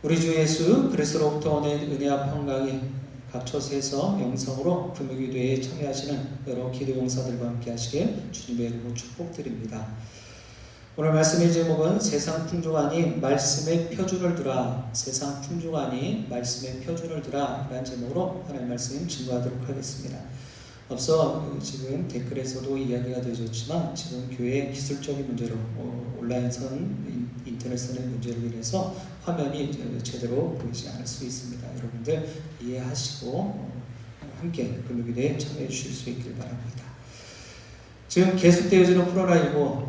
우리 주 예수 그리스도로부터 오는 은혜와 평강이 각 처소에서 영성으로 금요기도에 참여하시는 여러 기도 용사들과 함께 하시길 주님의 이름으로 축복드립니다. 오늘 말씀의 제목은 세상 풍조가 아닌 말씀의 표준을 두라, 세상 풍조가 아닌 말씀의 표준을 두라 라는 제목으로 하나님의 말씀 증거하도록 하겠습니다. 앞서 지금 댓글에서도 이야기가 되어졌지만 지금 교회 기술적인 문제로 온라인선 인터넷선의 문제로 인해서 화면이 제대로 보이지 않을 수 있습니다. 여러분들 이해하시고 함께 금요기도에 참여해 주실 수 있길 바랍니다. 지금 계속되어지는 코로나19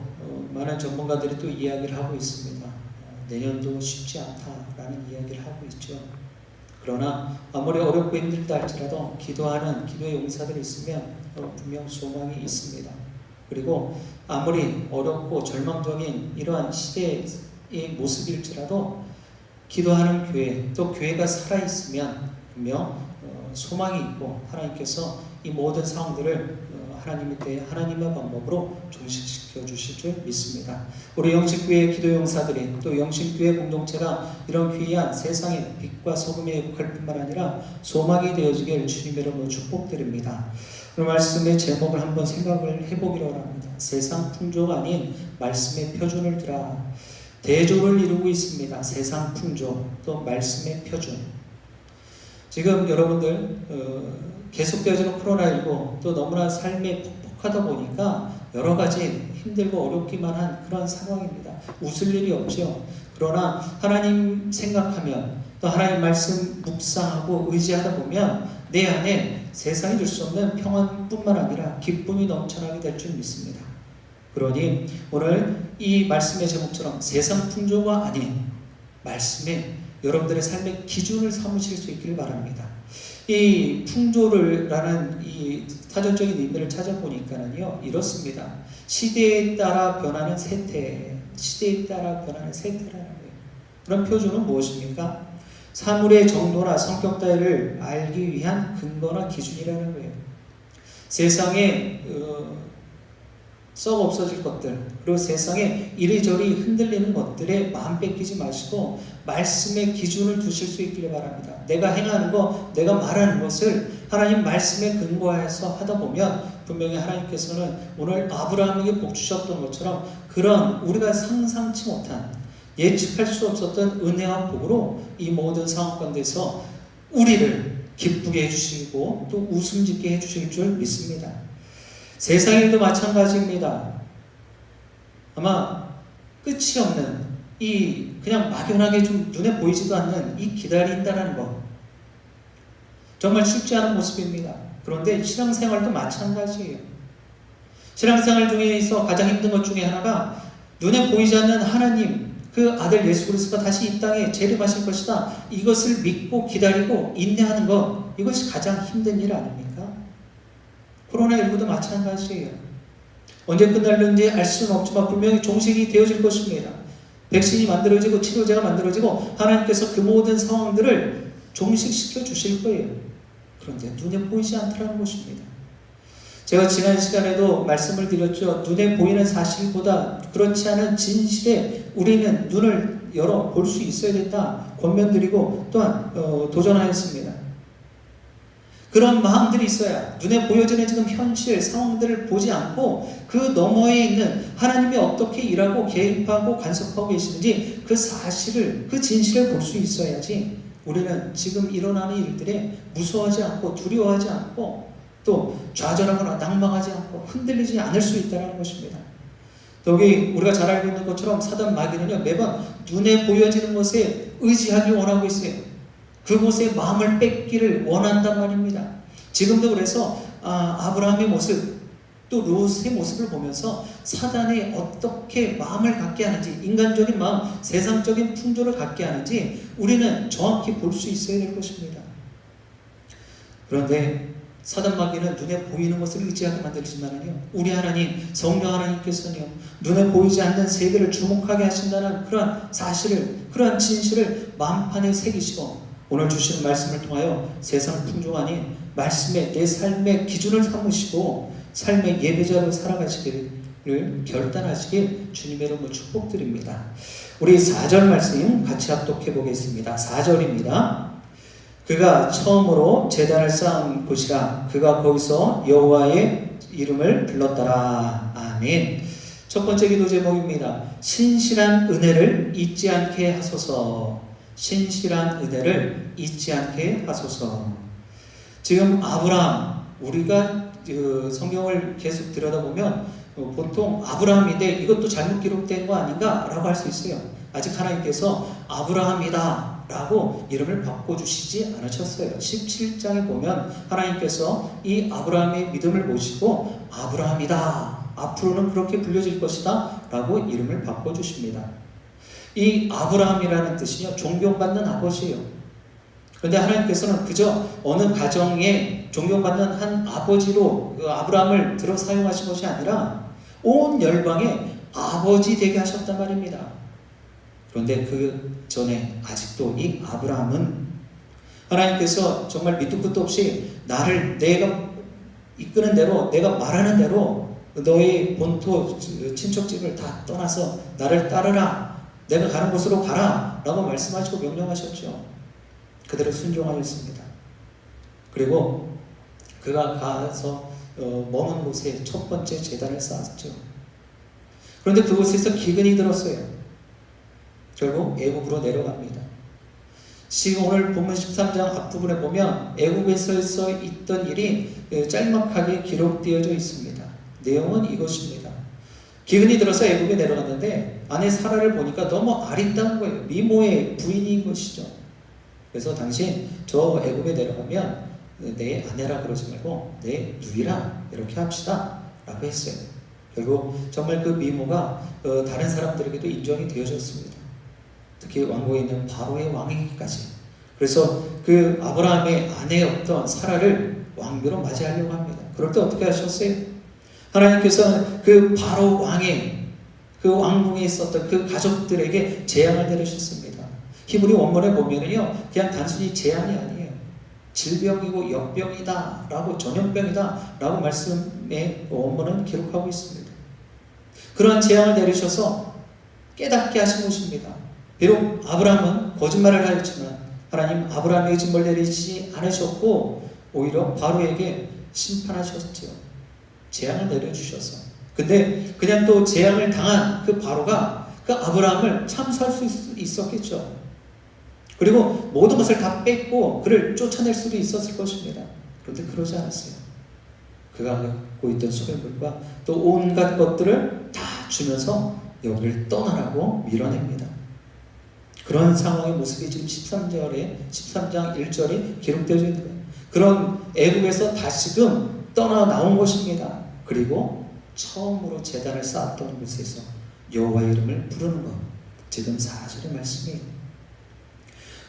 많은 전문가들이 또 이야기를 하고 있습니다. 내년도 쉽지 않다라는 이야기를 하고 있죠. 그러나 아무리 어렵고 힘들다 할지라도 기도하는 기도의 용사들이 있으면 분명 소망이 있습니다. 그리고 아무리 어렵고 절망적인 이러한 시대의 모습일지라도 기도하는 교회, 또 교회가 살아있으면 분명 소망이 있고 하나님께서 이 모든 상황들을 하나님의 방법으로 종식시켜 주실 줄 믿습니다. 우리 영신교회 기도 용사들이 또 영신교회 공동체가 이런 귀한 세상의 빛과 소금의 역할 뿐만 아니라 소망이 되어지길 주님의 이름으로 축복드립니다. 오늘 말씀의 제목을 한번 생각을 해보기로 합니다. 세상 풍조가 아닌 말씀의 표준을 두라. 대조를 이루고 있습니다. 세상 풍조 또 말씀의 표준. 지금 여러분들 계속되어지는 코로나19 또 너무나 삶이 폭복하다 보니까 여러 가지 힘들고 어렵기만 한 그런 상황입니다. 웃을 일이 없죠. 그러나 하나님 생각하면 또 하나님 말씀 묵상하고 의지하다 보면 내 안에 세상이 줄 수 없는 평안뿐만 아니라 기쁨이 넘쳐나게 될 줄 믿습니다. 그러니 오늘 이 말씀의 제목처럼 세상 풍조가 아닌 말씀에 여러분들의 삶의 기준을 삼으실 수 있기를 바랍니다. 이 풍조라는 이 사전적인 의미를 찾아보니까는요, 이렇습니다. 시대에 따라 변하는 세태, 시대에 따라 변하는 세태라는 거예요. 그런 표준은 무엇입니까? 사물의 정도나 성격 따위를 알기 위한 근거나 기준이라는 거예요. 세상에 썩 없어질 것들, 그리고 세상에 이리저리 흔들리는 것들에 마음 뺏기지 마시고 말씀의 기준을 두실 수 있기를 바랍니다. 내가 행하는 것, 내가 말하는 것을 하나님 말씀에 근거해서 하다 보면 분명히 하나님께서는 오늘 아브라함에게 복 주셨던 것처럼 그런 우리가 상상치 못한 예측할 수 없었던 은혜와 복으로 이 모든 상황 가운데서 우리를 기쁘게 해주시고 또 웃음 짓게 해주실 줄 믿습니다. 세상 일도 마찬가지입니다. 아마 끝이 없는 이 그냥 막연하게 좀 눈에 보이지도 않는 이 기다린다는 것, 정말 쉽지 않은 모습입니다. 그런데 신앙생활도 마찬가지예요. 신앙생활 중에서 가장 힘든 것 중에 하나가 눈에 보이지 않는 하나님, 그 아들 예수 그리스도가 다시 이 땅에 재림하실 것이다, 이것을 믿고 기다리고 인내하는 것, 이것이 가장 힘든 일 아닙니까? 코로나19도 마찬가지예요. 언제 끝날는지 알 수는 없지만 분명히 종식이 되어질 것입니다. 백신이 만들어지고 치료제가 만들어지고 하나님께서 그 모든 상황들을 종식시켜 주실 거예요. 그런데 눈에 보이지 않더라는 것입니다. 제가 지난 시간에도 말씀을 드렸죠. 눈에 보이는 사실보다 그렇지 않은 진실에 우리는 눈을 열어 볼 수 있어야 된다 권면드리고 또한 도전하였습니다. 그런 마음들이 있어야 눈에 보여지는 지금 현실 상황들을 보지 않고 그 너머에 있는 하나님이 어떻게 일하고 개입하고 간섭하고 계시는지 그 사실을, 그 진실을 볼 수 있어야지 우리는 지금 일어나는 일들에 무서워하지 않고 두려워하지 않고 또 좌절하거나 낭망하지 않고 흔들리지 않을 수 있다는 것입니다. 여기 우리가 잘 알고 있는 것처럼 사단 마귀는요, 매번 눈에 보여지는 것에 의지하길 원하고 있어요. 그곳에 마음을 뺏기를 원한단 말입니다. 지금도 그래서 아브라함의 모습, 또 롯의 모습을 보면서 사단이 어떻게 마음을 갖게 하는지, 인간적인 마음, 세상적인 풍조를 갖게 하는지 우리는 정확히 볼 수 있어야 될 것입니다. 그런데 사단 마귀는 눈에 보이는 것을 의지하게 만들지만요, 우리 하나님, 성령 하나님께서는요, 눈에 보이지 않는 세계를 주목하게 하신다는 그러한 사실을, 그러한 진실을 마음판에 새기시고 오늘 주시는 말씀을 통하여 세상 풍조가 아닌 말씀에 내 삶의 기준을 삼으시고 삶의 예배자로 살아가시기를 결단하시길 주님의 이름으로 축복드립니다. 우리 4절 말씀 같이 합독해 보겠습니다. 4절입니다. 그가 처음으로 제단을 쌓은 곳이라 그가 거기서 여호와의 이름을 불렀더라. 아멘. 첫 번째 기도 제목입니다. 신실한 은혜를 잊지 않게 하소서. 신실한 은혜를 잊지 않게 하소서. 지금 아브라함, 우리가 성경을 계속 들여다보면 보통 아브라함인데 이것도 잘못 기록된 거 아닌가? 라고 할 수 있어요. 아직 하나님께서 아브라함이다 라고 이름을 바꿔주시지 않으셨어요. 17장에 보면 하나님께서 이 아브라함의 믿음을 보시고 아브라함이다, 앞으로는 그렇게 불려질 것이다 라고 이름을 바꿔주십니다. 이 아브라함이라는 뜻이요, 존경받는 아버지예요. 그런데 하나님께서는 그저 어느 가정에 존경받는 한 아버지로 아브라함을 들어 사용하신 것이 아니라 온 열방의 아버지 되게 하셨단 말입니다. 그런데 그 전에 아직도 이 아브라함은 하나님께서 정말 밑도 끝도 없이 나를 내가 이끄는 대로, 내가 말하는 대로 너의 본토 친척집을 다 떠나서 나를 따르라, 내가 가는 곳으로 가라 라고 말씀하시고 명령하셨죠. 그대로 순종하였습니다. 그리고 그가 가서 머문 곳에 첫 번째 제단을 쌓았죠. 그런데 그곳에서 기근이 들었어요. 결국 애굽으로 내려갑니다. 지금 오늘 본문 13장 앞부분에 보면 애굽에서 있던 일이 짤막하게 기록되어져 있습니다. 내용은 이것입니다. 기근이 들어서 애굽에 내려갔는데 아내 사라를 보니까 너무 아린다는 거예요. 미모의 부인인 것이죠. 그래서 당신 저 애굽에 내려가면 내 아내라 그러지 말고 내 누이라 이렇게 합시다 라고 했어요. 결국 정말 그 미모가 다른 사람들에게도 인정이 되어졌습니다. 특히 왕국에 있는 바로의 왕에게까지. 그래서 그 아브라함의 아내였던 사라를 왕비로 맞이하려고 합니다. 그럴 때 어떻게 하셨어요? 하나님께서는 그 바로 왕의 그 왕궁에 있었던 그 가족들에게 재앙을 내리셨습니다. 히브리 원문에 보면은요, 그냥 단순히 재앙이 아니에요. 질병이고 역병이다 라고, 전염병이다 라고 말씀의 원문은 기록하고 있습니다. 그러한 재앙을 내리셔서 깨닫게 하신 것입니다. 비록 아브라함은 거짓말을 하였지만 하나님 아브라함에게 징벌 내리지 않으셨고 오히려 바로에게 심판하셨죠. 재앙을 내려주셔서. 근데 그냥 또 재앙을 당한 그 바로가 그 아브라함을 참수할 수 있었겠죠. 그리고 모든 것을 다 뺏고 그를 쫓아낼 수도 있었을 것입니다. 그런데 그러지 않았어요. 그가 갖고 있던 소유물과 또 온갖 것들을 다 주면서 여기를 떠나라고 밀어냅니다. 그런 상황의 모습이 지금 13장 1절에 기록되어 있는 거예요. 그런 애굽에서 다시금 떠나 나온 것입니다. 그리고 처음으로 제단을 쌓았던 곳에서 여호와의 이름을 부르는 것, 지금 4절의 말씀이에요.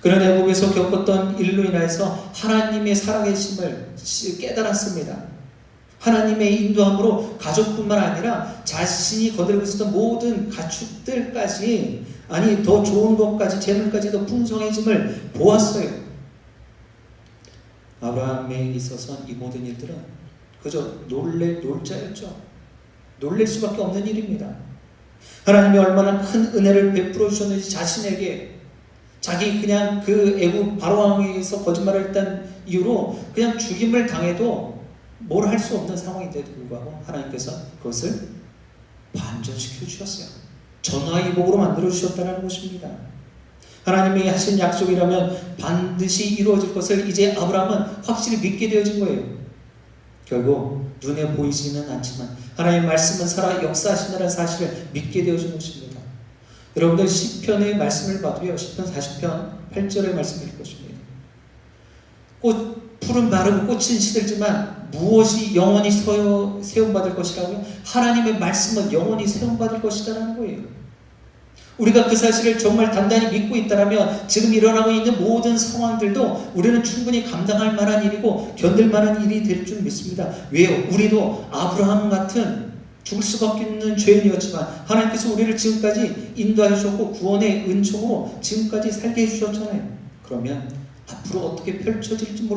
그런 애굽에서 겪었던 일로 인해서 하나님의 살아계심을 깨달았습니다. 하나님의 인도함으로 가족뿐만 아니라 자신이 거들고 있었던 모든 가축들까지, 아니 더 좋은 것까지, 재물까지 더 풍성해짐을 보았어요. 아브라함에 있어서는 이 모든 일들은 그저 놀자였죠. 놀랄 수밖에 없는 일입니다. 하나님이 얼마나 큰 은혜를 베풀어 주셨는지, 자신에게 자기 그냥 그 애굽 바로 왕에서 거짓말을 했던 이유로 그냥 죽임을 당해도 뭘 할 수 없는 상황인데도 불구하고 하나님께서 그것을 반전시켜 주셨어요. 전화위복으로 만들어 주셨다는 것입니다. 하나님이 하신 약속이라면 반드시 이루어질 것을 이제 아브라함은 확실히 믿게 되어진 거예요. 결국 눈에 보이지는 않지만 하나님의 말씀은 살아 역사하신다는 사실을 믿게 되어진 것입니다. 여러분들 시편의 말씀을 봐도요, 시편 40편 8절의 말씀일 것입니다. 풀은 마르고 꽃은 시들지만 무엇이 영원히 세움받을 것이라고요? 하나님의 말씀은 영원히 세움받을 것이라는 거예요. 우리가 그 사실을 정말 단단히 믿고 있다면 지금 일어나고 있는 모든 상황들도 우리는 충분히 감당할 만한 일이고 견딜 만한 일이 될 줄 믿습니다. 왜요? 우리도 아브라함 같은 죽을 수밖에 없는 죄인이었지만 하나님께서 우리를 지금까지 인도해 주셨고 구원의 은총으로 지금까지 살게 해주셨잖아요. 그러면 앞으로 어떻게 펼쳐질지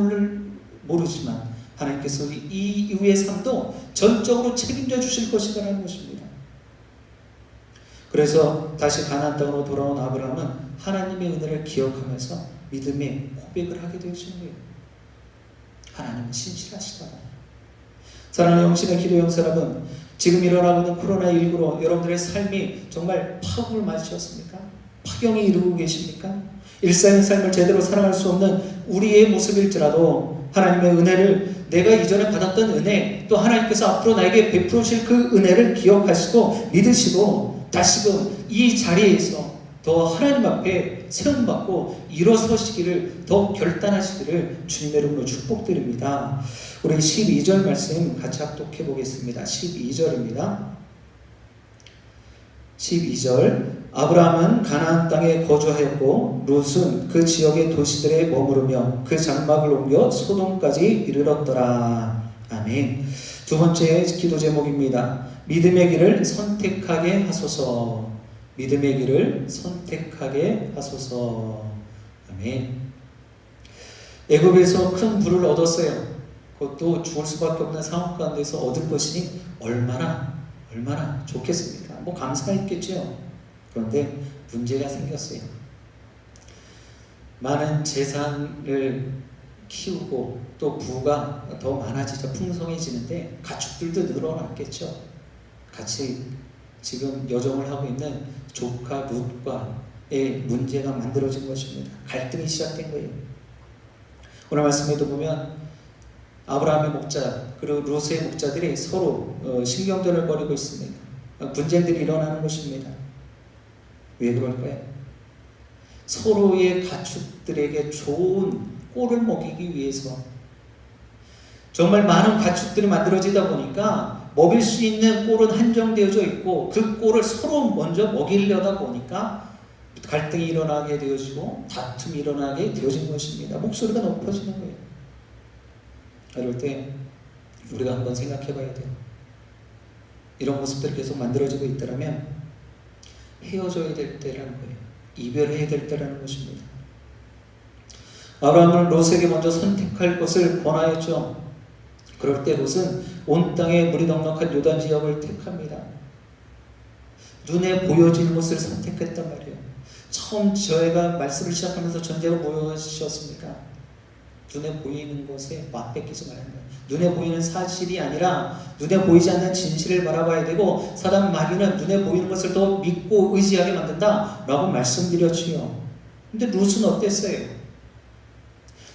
모르지만 하나님께서 이 이후의 삶도 전적으로 책임져 주실 것이라는 것입니다. 그래서 다시 가나안 땅으로 돌아온 아브라함은 하나님의 은혜를 기억하면서 믿음의 고백을 하게 되어지는 거예요. 하나님은 신실하시다. 사랑하는 영신의 기도 영사 여러분, 지금 일어나고 있는 코로나19로 여러분들의 삶이 정말 파국을 맞으셨습니까? 파경이 이루고 계십니까? 일상의 삶을 제대로 살아갈 수 없는 우리의 모습일지라도 하나님의 은혜를, 내가 이전에 받았던 은혜, 또 하나님께서 앞으로 나에게 베풀으실 그 은혜를 기억하시고 믿으시고 다시금 이 자리에서 더 하나님 앞에 세움받고 일어서시기를, 더 결단하시기를 주님의 이름으로 축복드립니다. 우리 12절 말씀 같이 합독해 보겠습니다. 12절입니다. 12절, 아브라함은 가나안 땅에 거주하였고 롯은 그 지역의 도시들에 머무르며 그 장막을 옮겨 소돔까지 이르렀더라. 아멘. 두 번째 기도 제목입니다. 믿음의 길을 선택하게 하소서. 믿음의 길을 선택하게 하소서. 아멘. 애굽에서 큰 부를 얻었어요. 그것도 죽을 수밖에 없는 상황 가운데서 얻을 것이 얼마나 좋겠습니까? 뭐 감사가 있겠죠. 그런데 문제가 생겼어요. 많은 재산을 키우고 또 부가 더 많아지자 풍성해지는데 가축들도 늘어났겠죠. 같이 지금 여정을 하고 있는 조카 룻과의 문제가 만들어진 것입니다. 갈등이 시작된 거예요. 오늘 말씀에도 보면 아브라함의 목자 그리고 롯의 목자들이 서로 신경전을 벌이고 있습니다. 분쟁들이 일어나는 것입니다. 왜 그럴까요? 서로의 가축들에게 좋은 꼴을 먹이기 위해서. 정말 많은 가축들이 만들어지다 보니까 먹일 수 있는 꼴은 한정되어져 있고 그 꼴을 서로 먼저 먹이려다 보니까 갈등이 일어나게 되어지고 다툼이 일어나게 되어진 것입니다. 목소리가 높아지는 거예요. 이럴 때 우리가 한번 생각해 봐야 돼요. 이런 모습들이 계속 만들어지고 있다면 헤어져야 될 때라는 거예요. 이별해야 될 때라는 것입니다. 아브라함은 롯에게 먼저 선택할 것을 권하였죠. 그럴 때 롯은 온 땅에 물이 넉넉한 요단 지역을 택합니다. 눈에 보여지는 것을 선택했단 말이에요. 처음 저희가 말씀을 시작하면서 전제가 무엇이었습니까? 눈에 보이는 것에 맞뺏기지 말아야 돼요. 눈에 보이는 사실이 아니라 눈에 보이지 않는 진실을 바라봐야 되고, 사단 마귀는 눈에 보이는 것을 더 믿고 의지하게 만든다 라고 말씀드렸지요. 근데 롯은 어땠어요?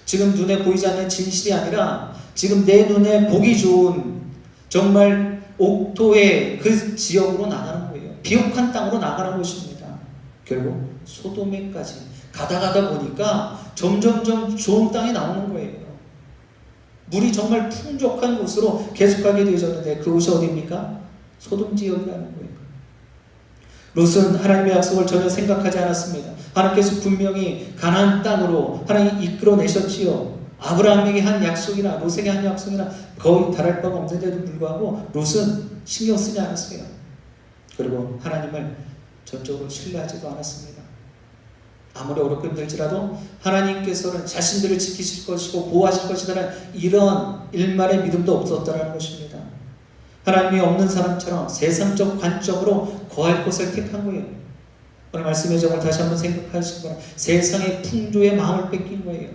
지금 눈에 보이지 않는 진실이 아니라 지금 내 눈에 보기 좋은 정말 옥토의 그 지역으로 나가는 거예요. 비옥한 땅으로 나가는 것입니다. 결국 소돔에까지 가다 보니까 점점점 좋은 땅이 나오는 거예요. 물이 정말 풍족한 곳으로 계속 가게 되어졌는데 그곳이 어디입니까? 소돔 지역이라는 거예요. 롯은 하나님의 약속을 전혀 생각하지 않았습니다. 하나님께서 분명히 가나안 땅으로 하나님이 이끌어내셨지요. 아브라함에게 한 약속이나 롯에게 한 약속이나 거의 다를 바가 없는데도 불구하고 롯은 신경 쓰지 않았어요. 그리고 하나님을 전적으로 신뢰하지도 않았습니다. 아무리 어렵고 힘들지라도 하나님께서는 자신들을 지키실 것이고 보호하실 것이라는 이런 일말의 믿음도 없었다는 것입니다. 하나님이 없는 사람처럼 세상적 관점으로 거할 것을 택한 거예요. 오늘 말씀의 점을 다시 한번 생각하시기 바랍니다. 세상의 풍조의 마음을 뺏긴 거예요.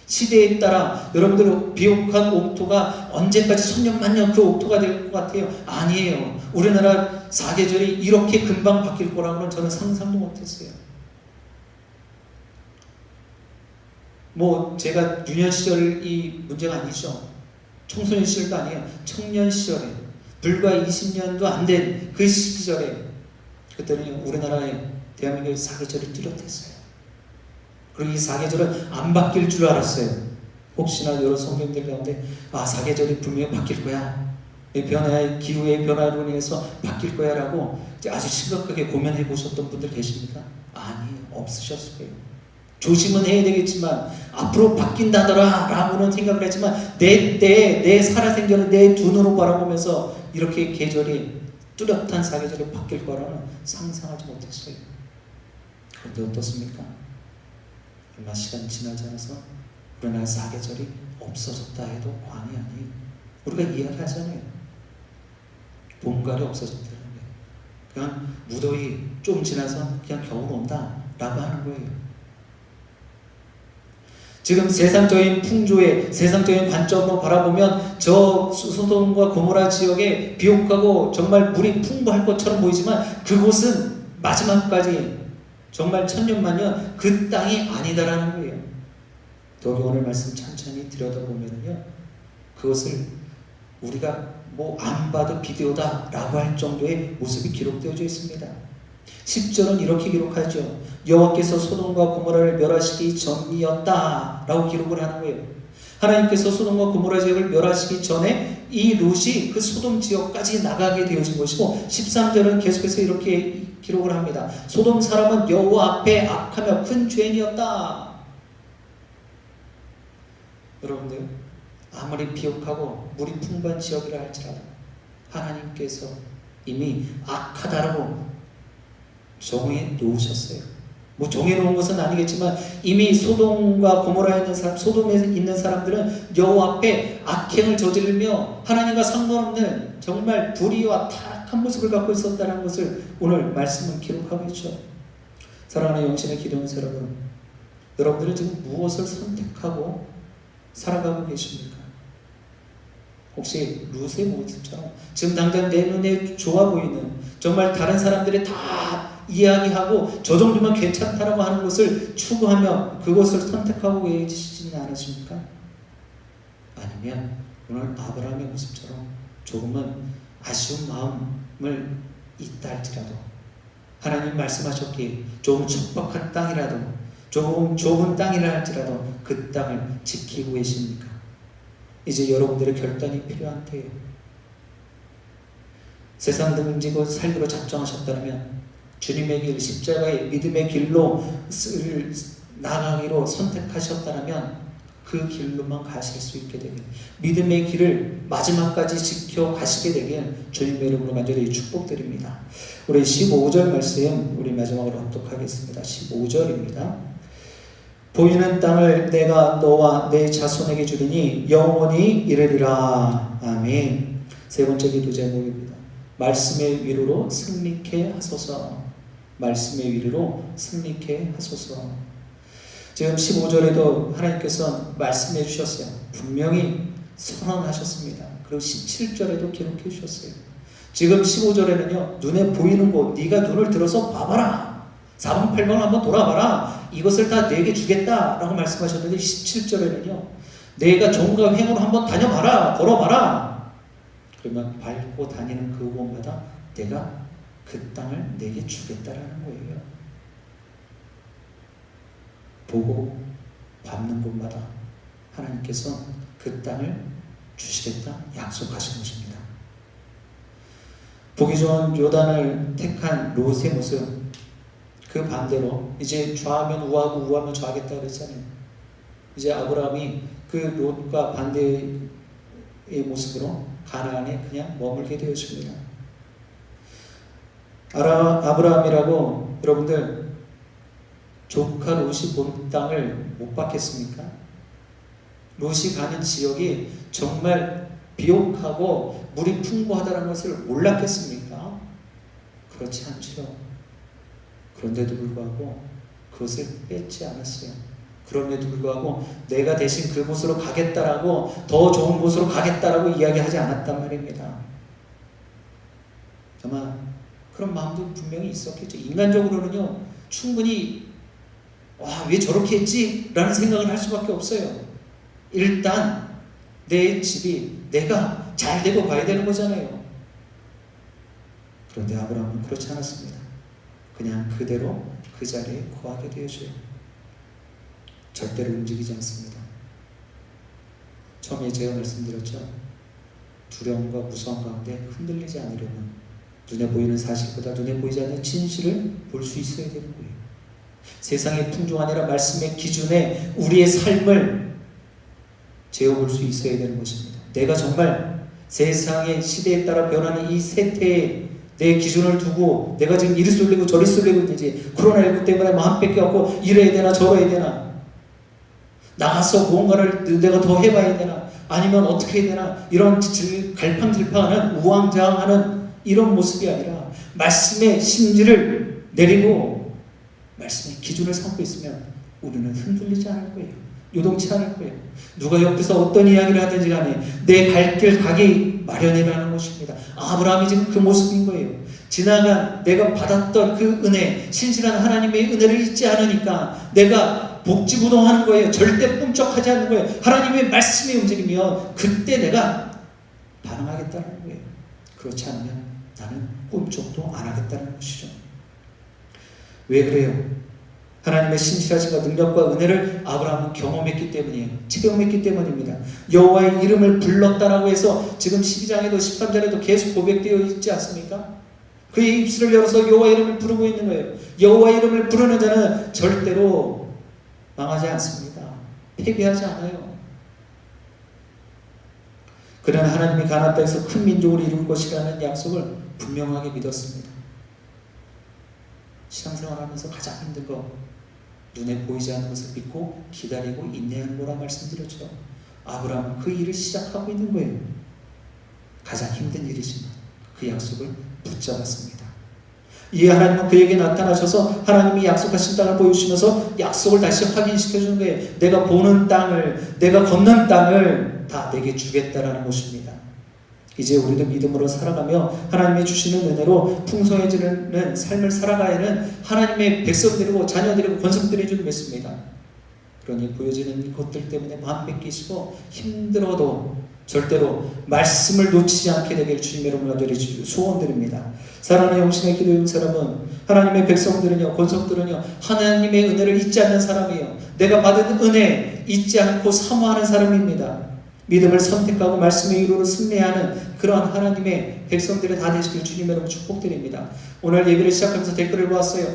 시대에 따라 여러분들 비옥한 옥토가 언제까지 천년만년 그 옥토가 될 것 같아요? 아니에요. 우리나라 사계절이 이렇게 금방 바뀔 거라고는 저는 상상도 못했어요. 뭐 제가 유년 시절이 문제가 아니죠. 청소년 시절도 아니에요. 청년 시절에 불과 20년도 안 된 그 시절에 그때는 우리나라의 대한민국의 사계절이 뚜렷했어요. 그리고 이 사계절은 안 바뀔 줄 알았어요. 혹시나 여러 성경들 가운데 사계절이 분명히 바뀔 거야. 기후의 변화로 인해서 바뀔 거야 라고 아주 심각하게 고민해 보셨던 분들 계십니까? 아니에요. 없으셨을 거예요. 조심은 해야 되겠지만 앞으로 바뀐다더라 라고는 생각을 했지만 내 때에 내 살아생전을 내 두 눈으로 바라보면서 이렇게 계절이 뚜렷한 사계절이 바뀔 거라는 상상하지 못했어요. 그런데 어떻습니까? 얼마 시간 지나지 않아서 우리나라 사계절이 없어졌다 해도 과언이 아니에요. 우리가 이야기하잖아요. 봄가을이 없어졌다는 거예요. 그냥 무더위 좀 지나서 그냥 겨울 온다 라고 하는 거예요. 지금 세상적인 풍조에 세상적인 관점으로 바라보면 저 소돔과 고모라 지역에 비옥하고 정말 물이 풍부할 것처럼 보이지만 그곳은 마지막까지 정말 천년만년 그 땅이 아니다라는 거예요. 더욱이 오늘 말씀 천천히 들여다보면요, 그것을 우리가 뭐 안 봐도 비디오다 라고 할 정도의 모습이 기록되어져 있습니다. 10절은 이렇게 기록하죠. 여호와께서 소돔과 고모라를 멸하시기 전이었다 라고 기록을 하는 거예요. 하나님께서 소돔과 고모라 지역을 멸하시기 전에 이 롯이 그 소돔 지역까지 나가게 되어진 것이고, 13절은 계속해서 이렇게 기록을 합니다. 소돔 사람은 여호와 앞에 악하며 큰 죄인이었다. 여러분들, 아무리 비옥하고 물이 풍부한 지역이라 할지라도 하나님께서 이미 악하다라고 정해 놓으셨어요. 뭐 정해 놓은 것은 아니겠지만 이미 소돔과 고모라에 있는 사람, 소돔에 있는 사람들은 여호와 앞에 악행을 저지르며 하나님과 상관없는 정말 불의와 타락한 모습을 갖고 있었다는 것을 오늘 말씀은 기록하고 있죠. 사랑하는 영신의 기도원사 여러분, 여러분들은 지금 무엇을 선택하고 살아가고 계십니까? 혹시 룻의 모습처럼 지금 당장 내 눈에 좋아 보이는, 정말 다른 사람들이 다 이야기하고 저 정도면 괜찮다라고 하는 것을 추구하며 그것을 선택하고 계시지는 않으십니까? 아니면 오늘 아브라함의 모습처럼 조금은 아쉬운 마음을 있다 할지라도 하나님 말씀하셨기에 조금 척박한 땅이라도, 조금 좁은 땅이라 할지라도 그 땅을 지키고 계십니까? 이제 여러분들의 결단이 필요한 때예요. 세상 등지고 살기로 작정하셨다면 주님의 길, 십자가의 믿음의 길로 나가기로 선택하셨다면 그 길로만 가실 수 있게 되길, 믿음의 길을 마지막까지 지켜 가시게 되길 주님의 이름으로 간절히 축복드립니다. 우리 15절 말씀 우리 마지막으로 합독하겠습니다. 15절입니다. 보이는 땅을 내가 너와 내 자손에게 주리니 영원히 이르리라. 아멘. 세 번째 기도 제목입니다. 말씀의 위로로 승리케 하소서. 말씀의 위로로 승리케 하소서. 지금 15절에도 하나님께서 말씀해 주셨어요. 분명히 선언하셨습니다. 그리고 17절에도 기록해 주셨어요. 지금 15절에는요, 눈에 보이는 곳, 네가 눈을 들어서 봐봐라, 사방팔방을 한번 돌아봐라, 이것을 다 내게 주겠다 라고 말씀하셨는데, 17절에는요, 내가 종과 횡으로 한번 다녀봐라, 걸어봐라, 그러면 밟고 다니는 그 곳마다 내가 그 땅을 내게 주겠다라는 거예요. 보고 밟는 곳마다 하나님께서 그 땅을 주시겠다 약속하신 것입니다. 보기 좋은 요단을 택한 롯의 모습, 그 반대로 이제 좌하면 우하고 우하면 좌하겠다 그랬잖아요. 이제 아브라함이 그 롯과 반대의 모습으로 가나안에 그냥 머물게 되었습니다. 아브라함이라고 여러분들 조카 롯이 본 땅을 못 봤겠습니까? 롯이 가는 지역이 정말 비옥하고 물이 풍부하다는 것을 몰랐겠습니까? 그렇지 않죠. 그런데도 불구하고 그것을 뺏지 않았어요. 그럼에도 불구하고 내가 대신 그곳으로 가겠다라고, 더 좋은 곳으로 가겠다라고 이야기하지 않았단 말입니다. 아마 그런 마음도 분명히 있었겠죠. 인간적으로는요, 충분히 왜 저렇게 했지? 라는 생각을 할 수밖에 없어요. 일단 내 집이 내가 잘 되고 봐야 되는 거잖아요. 그런데 아브라함은 그렇지 않았습니다. 그냥 그대로 그 자리에 거하게 되어줘요. 절대로 움직이지 않습니다. 처음에 제가 말씀드렸죠. 두려움과 무서움 가운데 흔들리지 않으려면 눈에 보이는 사실보다 눈에 보이지 않는 진실을 볼 수 있어야 되는 거예요. 세상의 풍조 아니라 말씀의 기준에 우리의 삶을 재어볼 수 있어야 되는 것입니다. 내가 정말 세상의 시대에 따라 변하는 이 세태에 내 기준을 두고 내가 지금 이리 쏠리고 저리 쏠리고 있는지, 코로나19 때문에 마음 뺏겨갖고 이래야 되나 저래야 되나, 나가서 무언가를 내가 더 해봐야 되나, 아니면 어떻게 해야 되나, 이런 갈팡질팡하는 우왕좌왕하는 이런 모습이 아니라 말씀의 심지를 내리고 말씀의 기준을 삼고 있으면 우리는 흔들리지 않을 거예요. 요동치 않을 거예요. 누가 옆에서 어떤 이야기를 하든지 간에 내 갈 길 가기 마련이라는 것입니다. 아브라함이 지금 그 모습인 거예요. 지나간 내가 받았던 그 은혜, 신실한 하나님의 은혜를 잊지 않으니까 내가 복지부동하는 거예요. 절대 꿈쩍하지 않는 거예요. 하나님의 말씀이 움직이면 그때 내가 반응하겠다는 거예요. 그렇지 않으면 나는 꿈쩍도 안 하겠다는 것이죠. 왜 그래요? 하나님의 신실하심과 능력과 은혜를 아브라함은 경험했기 때문이에요. 체험했기 때문입니다. 여호와의 이름을 불렀다라고 해서 지금 12장에도 13절에도 계속 고백되어 있지 않습니까? 그의 입술을 열어서 여호와의 이름을 부르고 있는 거예요. 여호와의 이름을 부르는 자는 절대로 망하지 않습니다. 패배하지 않아요. 그는 하나님이 가나안 땅에서 큰 민족을 이룰 것이라는 약속을 분명하게 믿었습니다. 신앙생활하면서 가장 힘든 거 눈에 보이지 않는 것을 믿고 기다리고 인내하는 거라 말씀드렸죠. 아브라함은 그 일을 시작하고 있는 거예요. 가장 힘든 일이지만 그 약속을 붙잡았습니다. 이에 하나님은 그에게 나타나셔서 하나님이 약속하신 땅을 보여주시면서 약속을 다시 확인시켜주는 거예요. 내가 보는 땅을, 내가 걷는 땅을 다 내게 주겠다라는 것입니다. 이제 우리도 믿음으로 살아가며 하나님이 주시는 은혜로 풍성해지는 삶을 살아가야 하는 하나님의 백성들이고 자녀들이고 권속들인 줄 믿습니다. 그러니 보여지는 것들 때문에 마음 뺏기시고 힘들어도 절대로 말씀을 놓치지 않게 되길 주님의 이름으로 간절히 소원드립니다. 사랑하는 영신의 기도용 사람은 하나님의 백성들은요, 권속들은요, 하나님의 은혜를 잊지 않는 사람이에요. 내가 받은 은혜 잊지 않고 사모하는 사람입니다. 믿음을 선택하고 말씀의 이루로 승리하는 그러한 하나님의 백성들이 다 되시길 주님의 이름으로 축복드립니다. 오늘 예배를 시작하면서 댓글을 보았어요.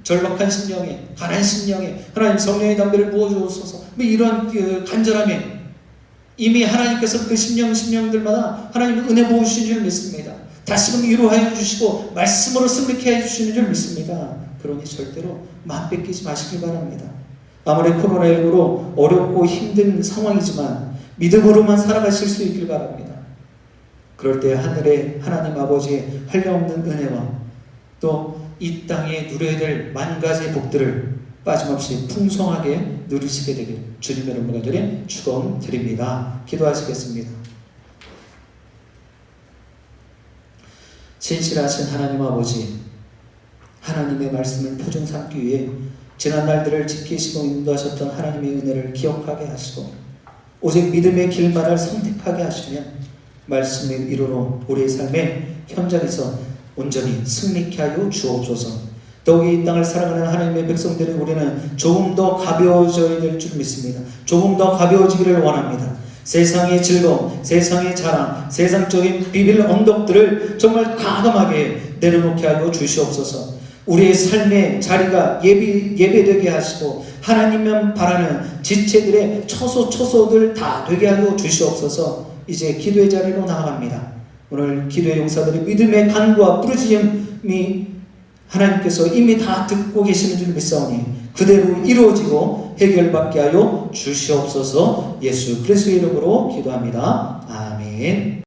절박한 심령에, 가난 심령에 하나님 성령의 담배를 부어주옵소서. 이런 간절함에 이미 하나님께서 그 심령들마다 하나님의 은혜 부어주신 줄 믿습니다. 다시금 위로하여 주시고 말씀으로 승리케 해주시는 줄 믿습니다. 그러니 절대로 마음 뺏기지 마시길 바랍니다. 아무리 코로나19로 어렵고 힘든 상황이지만 믿음으로만 살아가실 수 있길 바랍니다. 그럴 때 하늘의 하나님 아버지의 한량없는 은혜와 또 이 땅에 누려야 될 만 가지의 복들을 빠짐없이 풍성하게 누리시게 되길 주님의 이름으로 간절히 축원드립니다. 기도하시겠습니다. 진실하신 하나님 아버지, 하나님의 말씀을 표준 삼기 위해 지난 날들을 지키시고 인도하셨던 하나님의 은혜를 기억하게 하시고 오직 믿음의 길만을 선택하게 하시면 말씀의 이루로 우리의 삶의 현장에서 온전히 승리케 하여 주옵소서. 더욱이 이 땅을 살아가는 하나님의 백성들은 우리는 조금 더 가벼워져야 될 줄 믿습니다. 조금 더 가벼워지기를 원합니다. 세상의 즐거움, 세상의 자랑, 세상적인 비빌 언덕들을 정말 과감하게 내려놓게 하여 주시옵소서. 우리의 삶의 자리가 예배되게 하시고 하나님만 바라는 지체들의 처소들 다 되게 하여 주시옵소서. 이제 기도의 자리로 나아갑니다. 오늘 기도의 용사들의 믿음의 간구와 부르짖음이 하나님께서 이미 다 듣고 계시는 줄 믿사오니 그대로 이루어지고 해결받게 하여 주시옵소서. 예수 그리스도의 이름으로 기도합니다. 아멘.